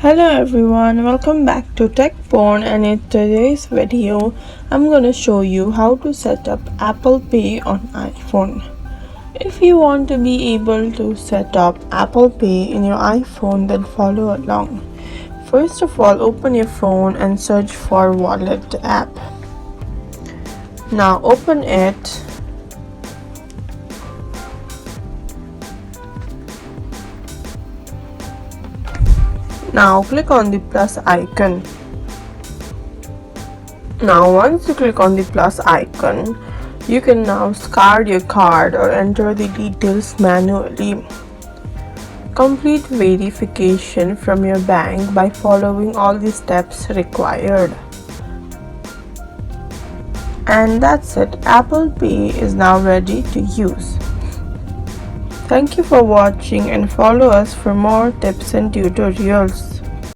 Hello everyone, welcome back to TechPorn, and in today's video I'm gonna show you how to set up Apple Pay on iPhone. If you want to be able to set up Apple Pay in your iPhone, then follow along. First of all, open your phone and search for Wallet app. Now open it. Now click on the plus icon. Now once you click on the plus icon, you can now card your card or enter the details manually. Complete verification from your bank by following all the steps required. And that's it. Apple Pay is now ready to use. Thank you for watching and follow us for more tips and tutorials.